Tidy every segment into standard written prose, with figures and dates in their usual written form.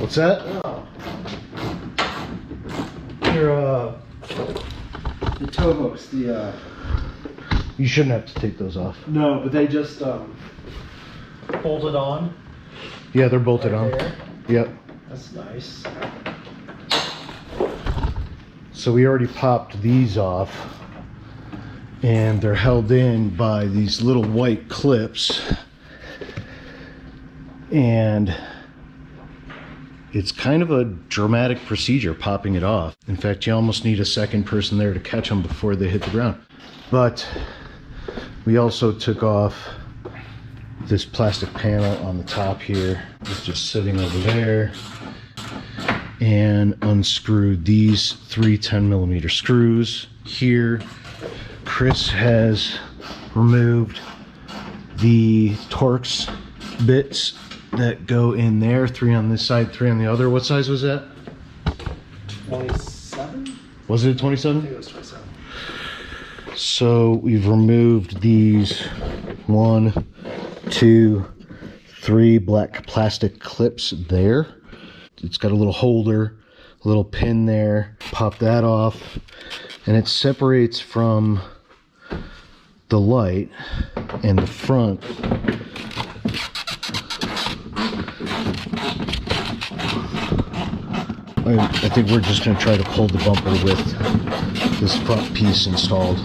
What's that? Your the tow hooks, You shouldn't have to take those off. No, but they just bolted on. Yeah, they're bolted right on. There. Yep. That's nice. So we already popped these off, and they're held in by these little white clips, and it's kind of a dramatic procedure popping it off. In fact, you almost need a second person there to catch them before they hit the ground. But we also took off this plastic panel on the top here. It's just sitting over there, and unscrewed these 3 10mm screws here. Chris has removed the Torx bits that go in there, 3 on this side, 3 on the other. What size was that? 27? Was it a I 27? think it was 27. So we've removed these 1, 2, 3 black plastic clips there. It's got a little holder, a little pin there. Pop that off, and it separates from the light and the front. I think we're just going to try to pull the bumper with this front piece installed.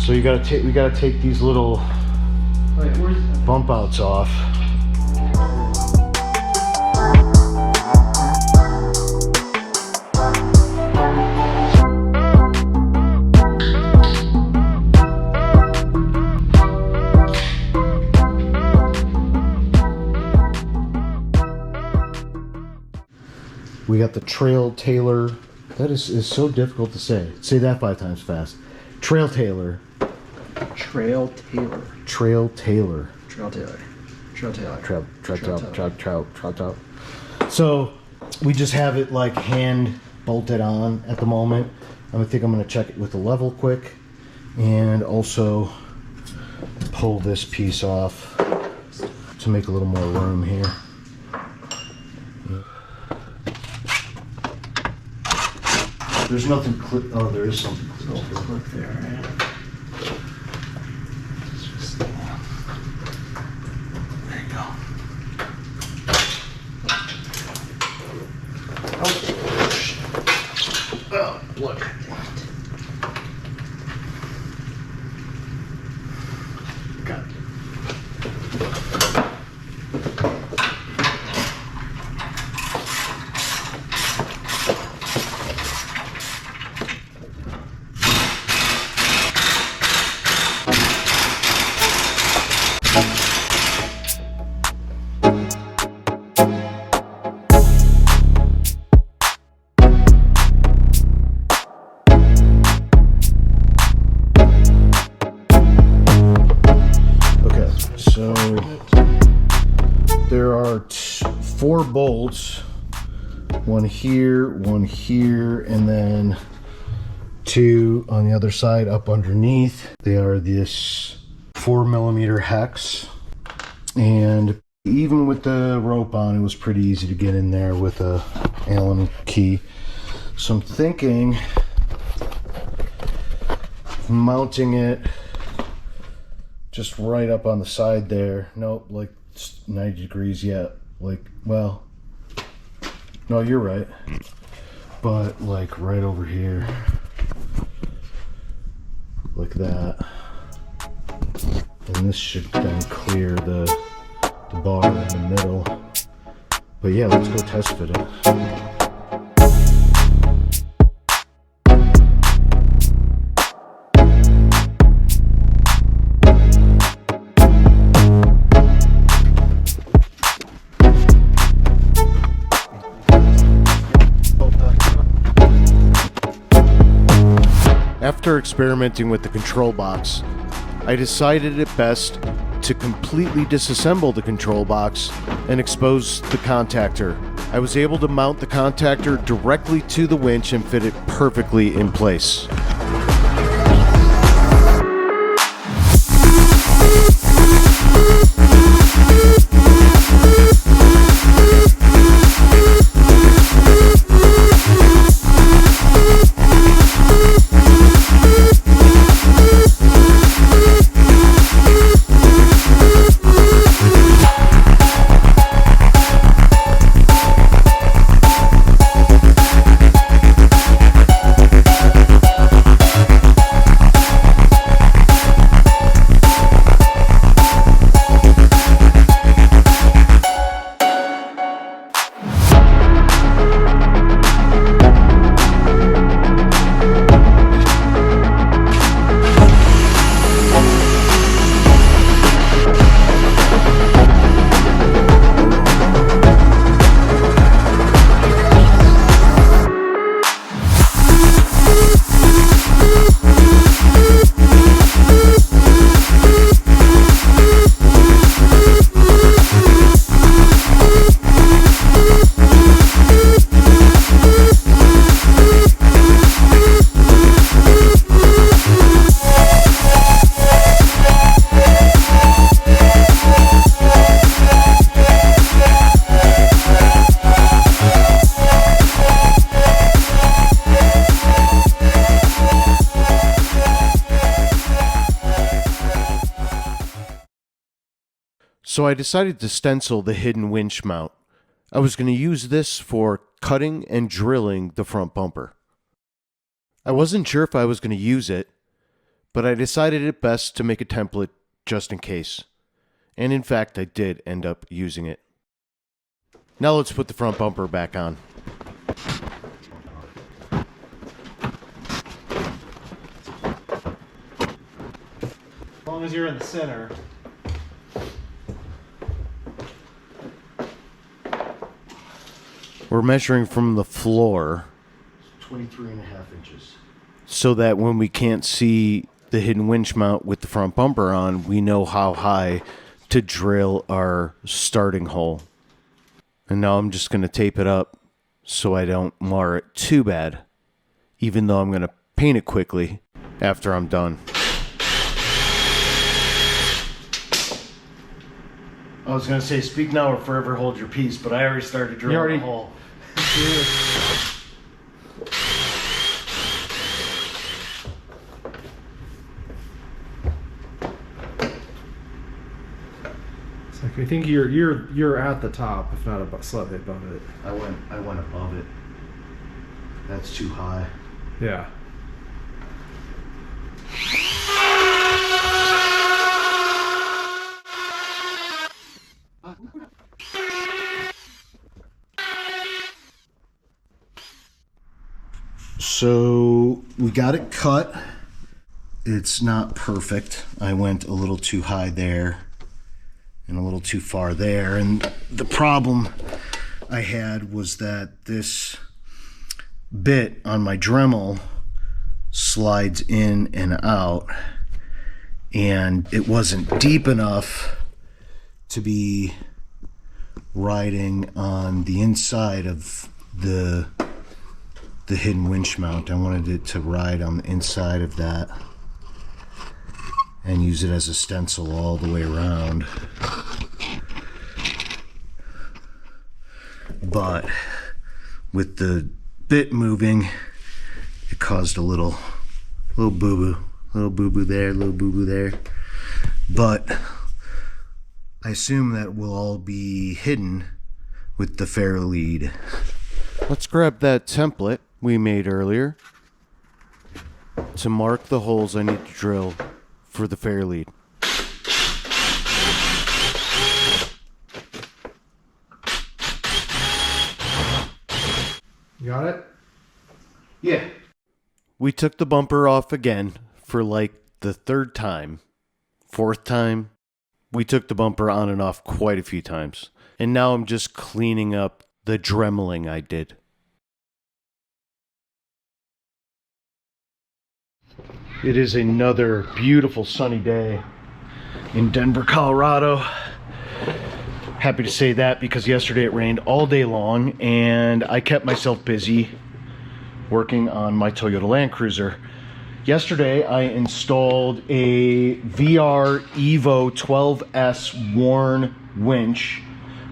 So we gotta take these little bump outs off. We got the Trail Tailor. That is so difficult to say. Say that 5 times fast. Trail Tailor. Trail Tailor. Trail Tailor. Trail Tailor. Trail Tailor. Trout. So we just have it like hand bolted on at the moment. I think I'm going to check it with the level quick, and also pull this piece off to make a little more room here. There's nothing clip. Oh, there is something clip there. Right? There you go. Oh, look. Got it. So there are 4 bolts, one here, and then 2 on the other side up underneath. They are this 4mm hex, and even with the rope on, it was pretty easy to get in there with a Allen key. So I'm thinking mounting it just right up on the side there. Nope, like 90 degrees yet. Like, well, no, you're right. But like right over here. Like that. And this should then clear the bar in the middle. But yeah, let's go test fit it. After experimenting with the control box, I decided it best to completely disassemble the control box and expose the contactor. I was able to mount the contactor directly to the winch and fit it perfectly in place. So I decided to stencil the hidden winch mount. I was going to use this for cutting and drilling the front bumper. I wasn't sure if I was going to use it, but I decided it best to make a template just in case. And in fact, I did end up using it. Now let's put the front bumper back on. As long as you're in the center. We're measuring from the floor 23.5 inches. So that when we can't see the hidden winch mount with the front bumper on, we know how high to drill our starting hole. And now I'm just going to tape it up so I don't mar it too bad, even though I'm going to paint it quickly after I'm done. I was going to say, speak now or forever hold your peace, but I already started drilling the hole. It's like, I think you're at the top, if not slightly above it. I went above it. That's too high. Yeah. So we got it cut. It's not perfect. I went a little too high there and a little too far there. And the problem I had was that this bit on my Dremel slides in and out, and it wasn't deep enough to be riding on the inside of the hidden winch mount. I wanted it to ride on the inside of that and use it as a stencil all the way around. But with the bit moving, it caused a little boo-boo. Little boo-boo there, little boo-boo there. But I assume that will all be hidden with the fair lead. Let's grab that template we made earlier to mark the holes I need to drill for the fair lead. You got it? Yeah. We took the bumper off again for like the third time. Fourth time. We took the bumper on and off quite a few times. And now I'm just cleaning up the dremeling I did. It is another beautiful sunny day in Denver, Colorado. Happy to say that because yesterday it rained all day long and I kept myself busy working on my Toyota Landcruiser. Yesterday I installed a VR EVO 12S Warn winch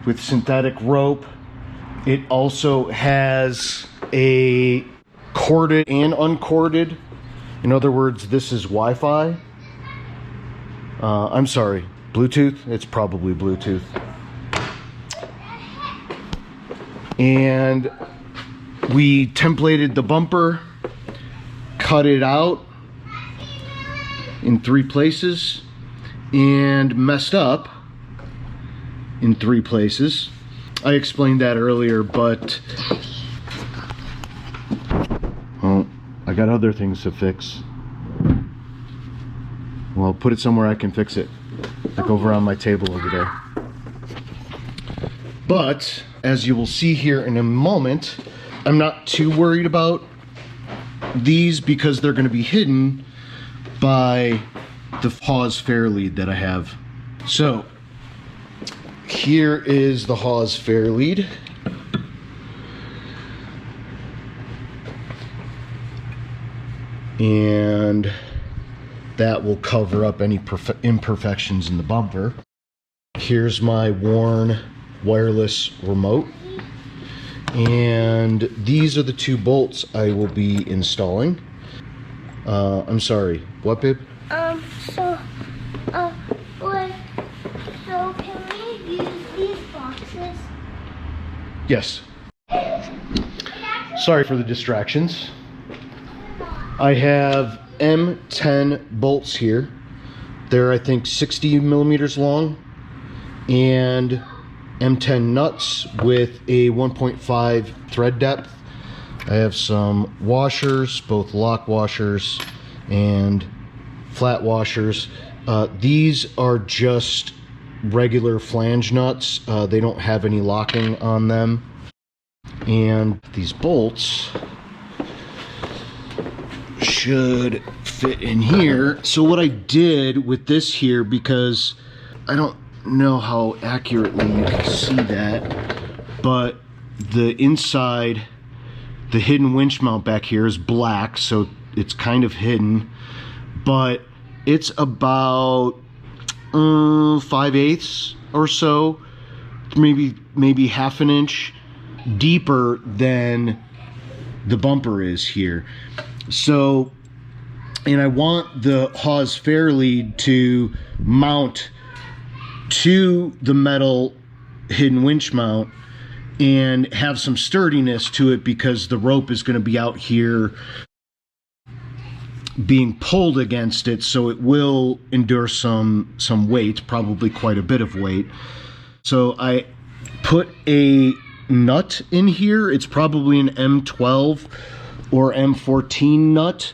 with synthetic rope. It also has a corded and uncorded. In other words, this is Wi-Fi. I'm sorry, Bluetooth. It's probably Bluetooth. And we templated the bumper, cut it out in 3 places, and messed up in 3 places. I explained that earlier, but well, I got other things to fix. Well, put it somewhere I can fix it, like over on my table over there. But as you will see here in a moment, I'm not too worried about these because they're going to be hidden by the Hawes fair lead that I have. So here is the Hawes fair lead. And that will cover up any imperfections in the bumper. Here's my Warn wireless remote. And these are the 2 bolts I will be installing. I'm sorry, what, babe? So can we use these boxes? Yes. Sorry for the distractions. I have M10 bolts here. They're, I think, 60 millimeters long, and M10 nuts with a 1.5 thread depth. I have some washers, both lock washers and flat washers. These are just regular flange nuts. They don't have any locking on them. And these bolts should fit in here. So what I did with this here, because I don't know how accurately you can see that, but the inside, the hidden winch mount back here is black, so it's kind of hidden, but it's about 5/8 or so, maybe half an inch deeper than the bumper is here. So, and I want the Hawes fair lead to mount to the metal hidden winch mount and have some sturdiness to it, because the rope is going to be out here being pulled against it, so it will endure some weight, probably quite a bit of weight. So I put a nut in here. It's probably an M12 or M14 nut,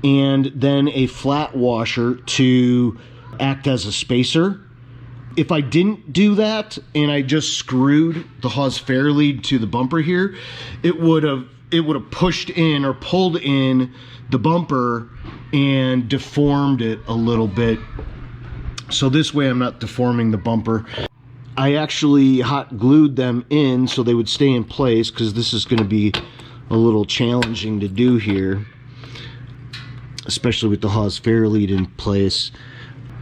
and then a flat washer to act as a spacer. If I didn't do that and I just screwed the Hawes fair lead to the bumper here, it would have pushed in or pulled in the bumper and deformed it a little bit. So this way I'm not deforming the bumper. I actually hot glued them in so they would stay in place, because this is going to be a little challenging to do here, especially with the Hawes fair lead in place.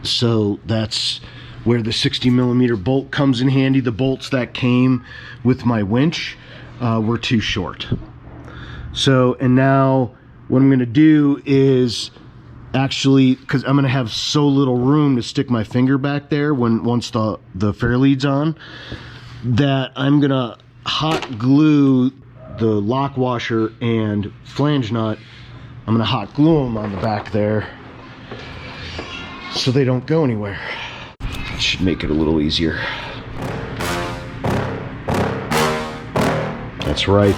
So that's where the 60 millimeter bolt comes in handy. The bolts that came with my winch were too short. So, and now what I'm going to do is actually, because I'm gonna have so little room to stick my finger back there once the fair lead's on, that I'm gonna hot glue the lock washer and flange nut. I'm gonna hot glue them on the back there so they don't go anywhere. It should make it a little easier. That's right.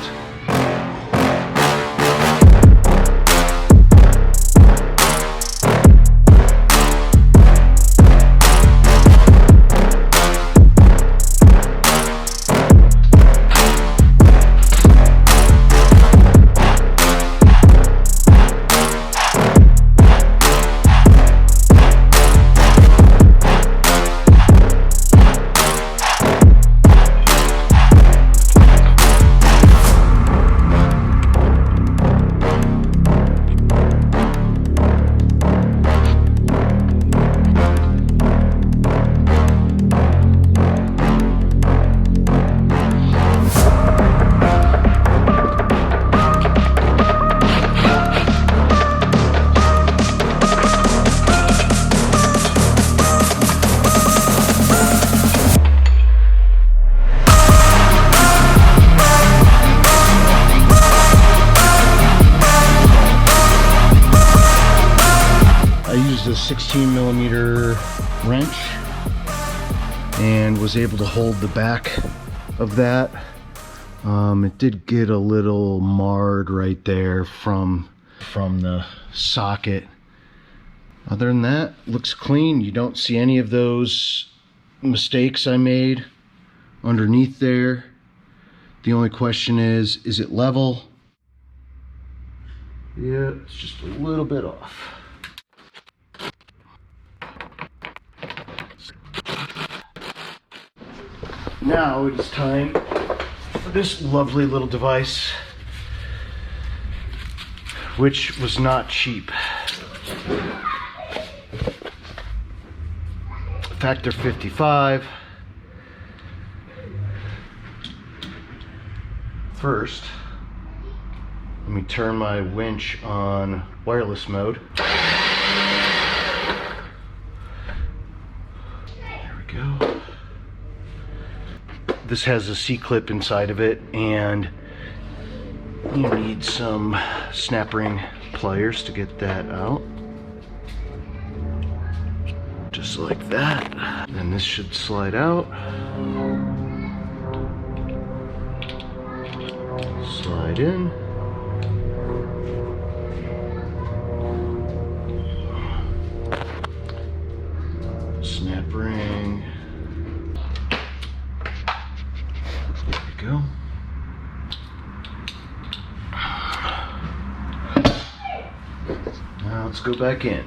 A 16mm wrench and was able to hold the back of that. It did get a little marred right there from the socket. Other than that, looks clean. You don't see any of those mistakes I made underneath there. The only question is it level? Yeah, it's just a little bit off. Now it is time for this lovely little device, which was not cheap. Factor 55. First, let me turn my winch on wireless mode. There we go. This has a C-clip inside of it, and you need some snap ring pliers to get that out. Just like that. And this should slide out. Slide in. Snap ring. Go. Now let's go back in.